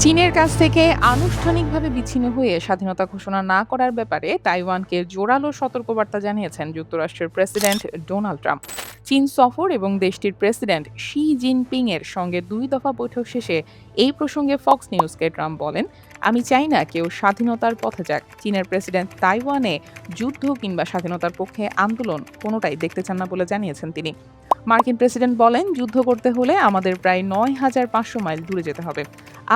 চীনের কাছ থেকে আনুষ্ঠানিকভাবে বিচ্ছিন্ন হয়ে স্বাধীনতা ঘোষণা না করার ব্যাপারে তাইওয়ানকে জোরালো সতর্কবার্তা জানিয়েছেন যুক্তরাষ্ট্রের প্রেসিডেন্ট ডোনাল্ড ট্রাম্প। চীন সফর এবং দেশটির প্রেসিডেন্ট শি জিনপিং এর সঙ্গে ২ দফা বৈঠক শেষে এই প্রসঙ্গে ফক্স নিউজকে ট্রাম্প বলেন, আমি চাই না কেউ স্বাধীনতার পথে যাক। চীনের প্রেসিডেন্ট তাইওয়ানে যুদ্ধ কিংবা স্বাধীনতার পক্ষে আন্দোলন কোনোটাই দেখতে চান না বলে জানিয়েছেন তিনি। মার্কিন প্রেসিডেন্ট বলেন, যুদ্ধ করতে হলে আমাদের প্রায় ৯,৫০০ মাইল দূরে যেতে হবে।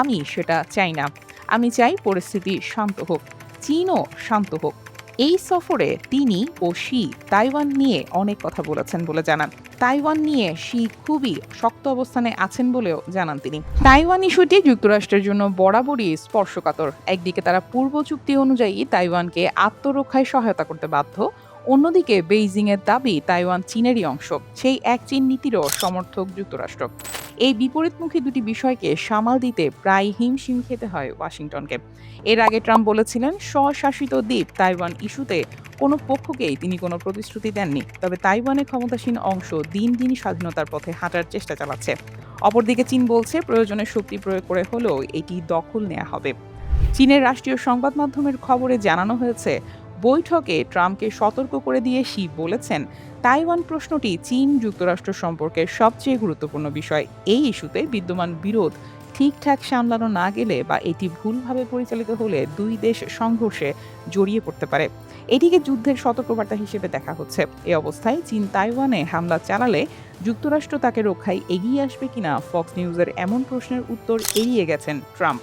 আমি সেটা চাই না। আমি চাই পরিস্থিতি শান্ত হোক, চীনও শান্ত হোক। এই সফরে তিনি ও শি তাইওয়ান নিয়ে অনেক কথা বলেছেন বলে জানান। তাইওয়ান নিয়ে শি খুবই শক্ত অবস্থানে আছেন বলেও জানান তিনি। তাইওয়ান ইস্যুটি যুক্তরাষ্ট্রের জন্য বরাবরই স্পর্শকাতর। একদিকে তারা পূর্ব চুক্তি অনুযায়ী তাইওয়ানকে আত্মরক্ষায় সহায়তা করতে বাধ্য, অন্যদিকে বেইজিংয়ের দাবি তাইওয়ান চীনেরই অংশ। সেই এক চীন নীতিরও সমর্থক যুক্তরাষ্ট্র। এই বিপরীতমুখী দুটি বিষয়কে সামাল দিতে প্রায় হিমশিম খেতে হয় ওয়াশিংটনকে। এর আগে ট্রাম্প বলেছিলেন, স্বশাসিত দ্বীপ তাইওয়ান ইস্যুতে কোনো পক্ষকেই তিনি কোনো প্রতিশ্রুতি দেননি। তবে তাইওয়ানের ক্ষমতাসীন অংশ দিন দিন স্বাধীনতার পথে হাঁটার চেষ্টা চালাচ্ছে। অপরদিকে চীন বলছে, প্রয়োজনে শক্তি প্রয়োগ করে হলেও এটি দখল নেওয়া হবে। চীনের রাষ্ট্রীয় সংবাদ মাধ্যমের খবরে জানানো হয়েছে, বৈঠকে ট্রাম্পকে সতর্ক করে দিয়ে শি বলেছেন, তাইওয়ান প্রশ্নটি চীন যুক্তরাষ্ট্র সম্পর্কের সবচেয়ে গুরুত্বপূর্ণ বিষয়। এই ইস্যুতে বিদ্যমান বিরোধ ঠিকঠাক সামলানো না গেলে বা এটি ভুলভাবে পরিচালিত হলে দুই দেশ সংঘর্ষে জড়িয়ে পড়তে পারে। এটিকে যুদ্ধের সতর্কবার্তা হিসেবে দেখা হচ্ছে। এ অবস্থায় চীন তাইওয়ানে হামলা চালালে যুক্তরাষ্ট্র তাকে রক্ষায় এগিয়ে আসবে কিনা ফক্স নিউজের এমন প্রশ্নের উত্তর এড়িয়ে গেছেন ট্রাম্প।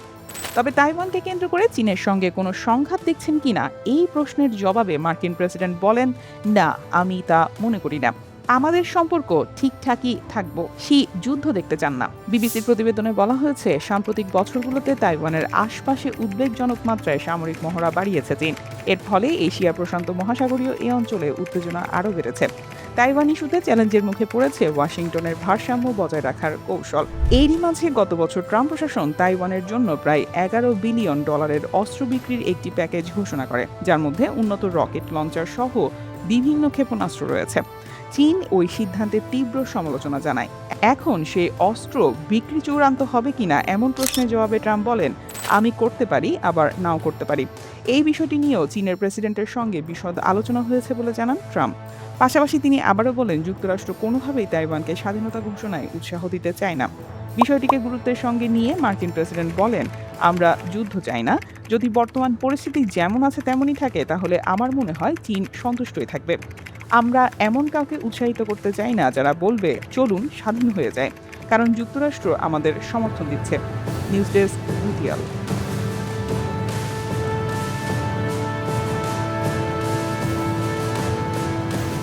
তবে তাইওয়ানকে কেন্দ্র করে চীনের সঙ্গে কোনো সংঘাত দেখছেন কিনা এই প্রশ্নের জবাবে মার্কিন প্রেসিডেন্ট বলেন, না, আমি তা মনে করি না। আমাদের সম্পর্ক ঠিকঠাকই থাকবো। শি যুদ্ধ দেখতে চান না। বিবিসির প্রতিবেদনে বলা হয়েছে, সাম্প্রতিক বছরগুলোতে তাইওয়ানের আশপাশে উদ্বেগজনক মাত্রায় সামরিক মহড়া বাড়িয়েছে চীন। এর ফলে এশিয়া প্রশান্ত মহাসাগরীয় এই অঞ্চলে উত্তেজনা আরও বেড়েছে। তাইওয়ান ইস্যুতে চ্যালেঞ্জের মুখে পড়েছে ওয়াশিংটনের ভারসাম্য বজায় রাখার কৌশল। এরই মাঝে গত বছর ট্রাম্প প্রশাসন তাইওয়ানের জন্য প্রায় $11 বিলিয়ন অস্ত্র বিক্রির একটি প্যাকেজ ঘোষণা করে, যার মধ্যে উন্নত রকেট লঞ্চার সহ বিভিন্ন ক্ষেপণাস্ত্র রয়েছে। চীন ওই সিদ্ধান্তের তীব্র সমালোচনা জানায়। এখন সেই অস্ত্র বিক্রি চূড়ান্ত হবে কিনা এমন প্রশ্নের জবাবে ট্রাম্প বলেন, আমি করতে পারি, আবার নাও করতে পারি। এই বিষয়টি নিয়েও চীনের প্রেসিডেন্টের সঙ্গে বিশদ আলোচনা হয়েছে বলে জানান ট্রাম্প। পাশাপাশি তিনি আবারও বলেন, যুক্তরাষ্ট্র কোনোভাবেই তাইওয়ানকে স্বাধীনতা ঘোষণায় উৎসাহ দিতে চায় না। বিষয়টিকে গুরুত্বের সঙ্গে নিয়ে মার্কিন প্রেসিডেন্ট বলেন, আমরা যুদ্ধ চাই না। যদি বর্তমান পরিস্থিতি যেমন আছে তেমনই থাকে, তাহলে আমার মনে হয় চীন সন্তুষ্টই থাকবে। আমরা এমন কাউকে উৎসাহিত করতে চাই না যারা বলবে চলুন স্বাধীন হয়ে যায়, কারণ যুক্তরাষ্ট্র আমাদের সমর্থন দিচ্ছে। News desk, VTL।